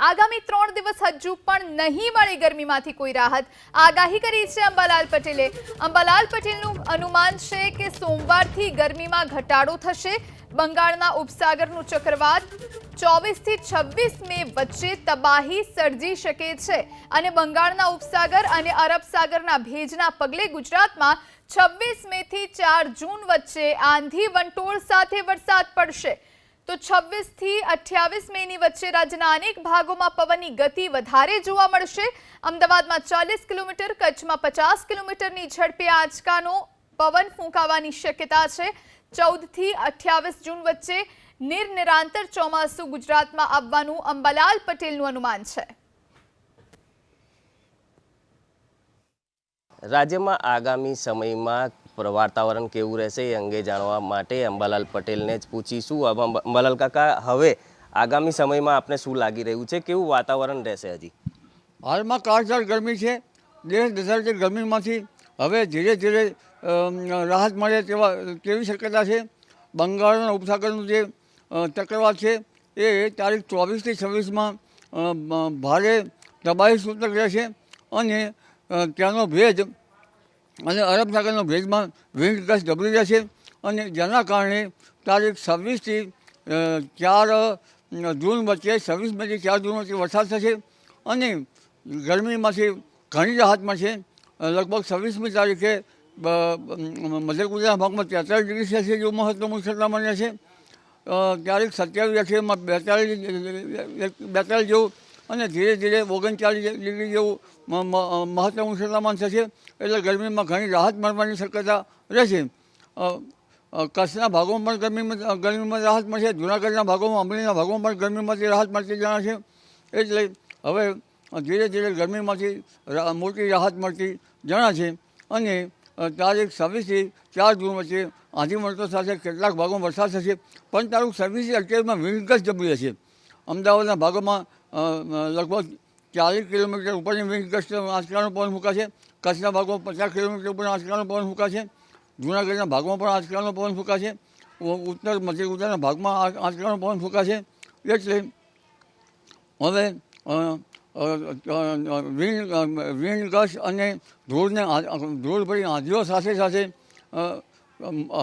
આગામી 3 દિવસ હજુ પણ નહીં મળે ગરમીમાંથી કોઈ રાહત. આગાહી કરી છે અંબાલાલ પટેલે. અંબાલાલ પટેલનું અનુમાન છે કે સોમવારથી ગરમીમાં ઘટાડો થશે. બંગાળના ઉપસાગરનું ચક્રવાત 24 થી 26 મે વચ્ચે તબાહી સર્જી શકે છે અને બંગાળના ઉપસાગર અને અરબ સાગરના ભેજના પગલે ગુજરાતમાં 26 મે થી 4 જૂન વચ્ચે આંધી વંટોળ સાથે વરસાદ પડશે. તો 26 થી 28 મેની વચ્ચે રાજ્યના અનેક ભાગોમાં પવનની ગતિ વધારે જોવા મળશે. અમદાવાદમાં 40 કિલોમીટર, કચ્છમાં 50 કિલોમીટરની ઝડપે આંચકાનો પવન ફૂંકાવાની શક્યતા છે. 14 થી 28 જૂન વચ્ચે નિરંતર ચોમાસું ગુજરાતમાં આવવાનું અંબાલાલ પટેલનું અનુમાન છે. રાજ્યમાં આગામી સમયમાં વાતાવરણ કેવું રહેશે એ અંગે જાણવા માટે અંબાલાલ પટેલને જ પૂછીશું. અંબાલાલ કાકા, હવે આગામી સમયમાં આપને શું લાગી રહ્યું છે? કેવું વાતાવરણ રહેશે? હજી હાલમાં કાળઝાળ ગરમી છે. દેશ દશાથી ગરમીમાંથી હવે ધીરે ધીરે રાહત મળે તેવી શક્યતા છે. બંગાળના ઉપસાગરનું જે ચક્રવાત છે એ તારીખ 24 થી 26માં ભારે તબાહી સૂચક રહેશે અને ત્યાંનો ભેજ અને અરબ સાગરનો ભેજમાં વિન્ડ ગસ્ટ ડબલી રહેશે અને જેના કારણે તારીખ 26 થી 4 જૂન વચ્ચે 26 મેથી 4 જૂન વચ્ચે વરસાદ થશે અને ગરમીમાંથી ઘણી રાહત મળશે. લગભગ 26મી તારીખે મધ્ય ગુજરાતના ભાગમાં 43 ડિગ્રી સેલ્સિયસ જેવું મહત્તમ ઉષ્ણતામાન રહેશે. તારીખ 27-28માં 42 જેવું અને ધીરે ધીરે 39 ડિગ્રી જેવું મહત્તમ ઉષ્ણતામાન થશે. એટલે ગરમીમાં ઘણી રાહત મળવાની શક્યતા રહેશે. કચ્છના ભાગોમાં પણ ગરમીમાં રાહત મળશે. જૂનાગઢના ભાગોમાં, અમરેલીના ભાગોમાં પણ ગરમીમાંથી રાહત મળતી જણાશે. એટલે હવે ધીરે ધીરે ગરમીમાંથી મોટી રાહત મળતી જણાશે અને તારીખ 26 થી 4 જૂન વચ્ચે આંધી વંટોળ સાથે કેટલાક ભાગોમાં વરસાદ થશે. પણ તારીખ 26 થી 28માં વિન્ડ ગસ્ટ ડબલી હશે. અમદાવાદના ભાગોમાં લગભગ 40 કિલોમીટર ઉપરની વિન્ડ ગસ્ટ આંચકાનો પવન ફૂંકાશે. કચ્છના ભાગમાં 50 કિલોમીટર ઉપર આંચકાનો પવન ફૂંકાશે. જૂનાગઢના ભાગમાં પણ આંચકાનો પવન ફૂંકાશે. ઉત્તર મધ્ય ગુજરાતના ભાગમાં આંચકાનો પવન ફૂંકાશે. એટલે હવે વિન્ડ ગસ્ટ અને ધૂળભરી આંધીઓ સાથે સાથે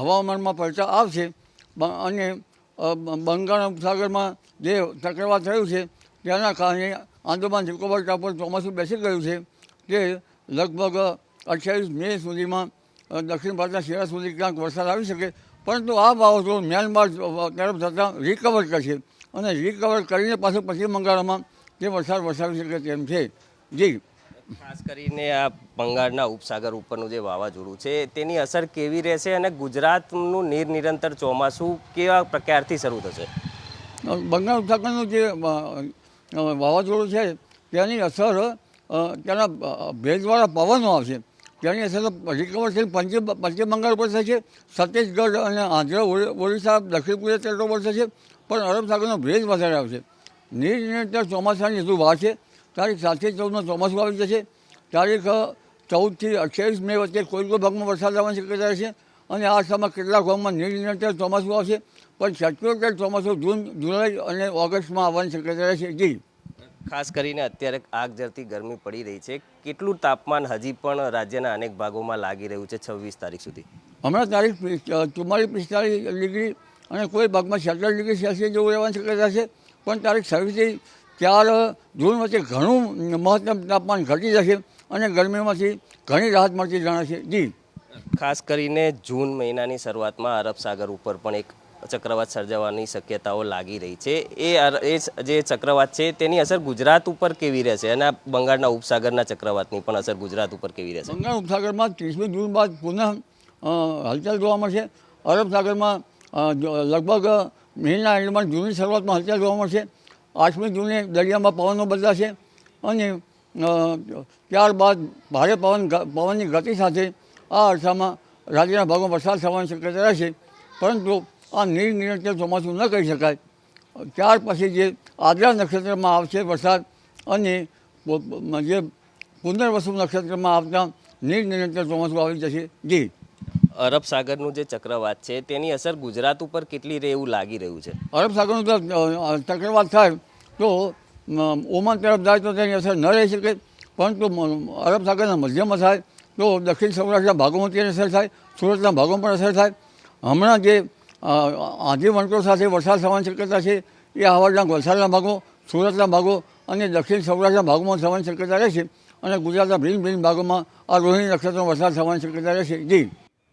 હવામાનમાં પલટા આવશે અને બંગાળ ઉપસાગરમાં જે ચક્રવાત થયું છે તેના કારણે આંદામાન નિકોબાર ટાપુ પર ચોમાસું બેસી ગયું છે. તે લગભગ 28 મે સુધીમાં દક્ષિણ ભારતના શહેરા સુધી ક્યાંક વરસાદ આવી શકે. પરંતુ આ વાવાઝોડું મ્યાનમાર તરફ જતાં રિકવર કરશે અને રિકવર કરીને પાછું પશ્ચિમ બંગાળમાં તે વરસાદ વરસાવી શકે તેમ છે. જી, ખાસ કરીને આ બંગાળના ઉપસાગર ઉપરનું જે વાવાઝોડું છે તેની અસર કેવી રહેશે અને ગુજરાતનું નિરંતર ચોમાસું કેવા પ્રકારથી શરૂ થશે? બંગાળ ઉપસાગરનું જે વાવાઝોડું છે તેની અસર તેના ભેજવાળા પવનો આવશે. તેની અસર રિકવર થઈ પશ્ચિમ બંગાળ ઉપર થશે. છત્તીસગઢ અને આંધ્ર, ઓડિશા, દક્ષિણ પૂર્વ તટો પર થશે. પણ અરબ સાગરનો ભેજ વધારે આવશે. નિરંતર ચોમાસાની હજુ વાર છે. તારીખ 7 થી 14માં ચોમાસું આવી જશે. તારીખ 14 થી 28 મે વચ્ચે કોઈ ભાગમાં વરસાદ આવવાની શક્યતા રહેશે અને આ સમયમાં કેટલાક ભાગમાં નિરંતર ચોમાસું આવશે. પણ સચોટ ચોમાસું જૂન, જુલાઈ અને ઓગસ્ટમાં આવવાની શક્યતા રહેશે. જી, ખાસ કરીને અત્યારે આગ ઝરતી ગરમી પડી રહી છે. કેટલું તાપમાન હજી પણ રાજ્યના અનેક ભાગોમાં લાગી રહ્યું છે 26 તારીખ સુધી? હમણાં તારીખ 44-45 ડિગ્રી અને કોઈ ભાગમાં 46 ડિગ્રી સેલ્સિયસ જેવું રહેવાની શક્યતા છે. પણ તારીખ 26 થી 4 જૂન વચ્ચે ઘણું મહત્તમ તાપમાન ઘટી જશે અને ગરમીમાંથી ઘણી રાહત મળતી જણાશે. જી, ખાસ કરીને જૂન મહિનાની શરૂઆતમાં અરબ સાગર ઉપર પણ એક ચક્રવાત સર્જાવાની શક્યતાઓ લાગી રહી છે. એ જે ચક્રવાત છે તેની અસર ગુજરાત ઉપર કેવી રહેશે અને બંગાળના ઉપસાગરના ચક્રવાતની પણ અસર ગુજરાત ઉપર કેવી રહેશે? બંગાળ ઉપસાગરમાં 30મી જૂન બાદ પુનઃ હલચલ જોવા મળશે. અરબ સાગરમાં લગભગ મહિના એન્ડમાં જૂનની શરૂઆતમાં હલચલ જોવા મળશે. 8મી જૂને દરિયામાં પવનો બદલાશે અને ત્યારબાદ ભારે પવનની ગતિ સાથે આ અરસામાં રાજ્યના ભાગમાં વરસાદ થવાની શક્યતા રહેશે. પરંતુ આ નિરંતર ચોમાસું ન કહી શકાય. ત્યાર પછી જે આદ્રા નક્ષત્રમાં આવશે વરસાદ અને જે પુનર્વસુ નક્ષત્રમાં આવતા નિરંતર ચોમાસું આવી જશે. જી, અરબ સાગરનું જે ચક્રવાત છે તેની અસર ગુજરાત ઉપર કેટલી રહે એવું લાગી રહ્યું છે? અરબ સાગરનું ચક્રવાત થાય તો ઓમાન તરફ જાય તો તેની અસર ન રહી શકે, પરંતુ અરબ સાગરના મધ્યમાં થાય તો દક્ષિણ સૌરાષ્ટ્રના ભાગોમાં તેની અસર થાય, સુરતના ભાગોમાં પણ અસર થાય. હમણાં જે આંધી વંટો સાથે વરસાદ થવાની શક્યતા છે એ હવાના વલસાડના ભાગો, સુરતના ભાગો અને દક્ષિણ સૌરાષ્ટ્રના ભાગોમાં થવાની શક્યતા રહેશે અને ગુજરાતના ભિન્ન ભિન્ન ભાગોમાં આ રોહિણી નક્ષત્રનો વરસાદ થવાની શક્યતા રહેશે. જી.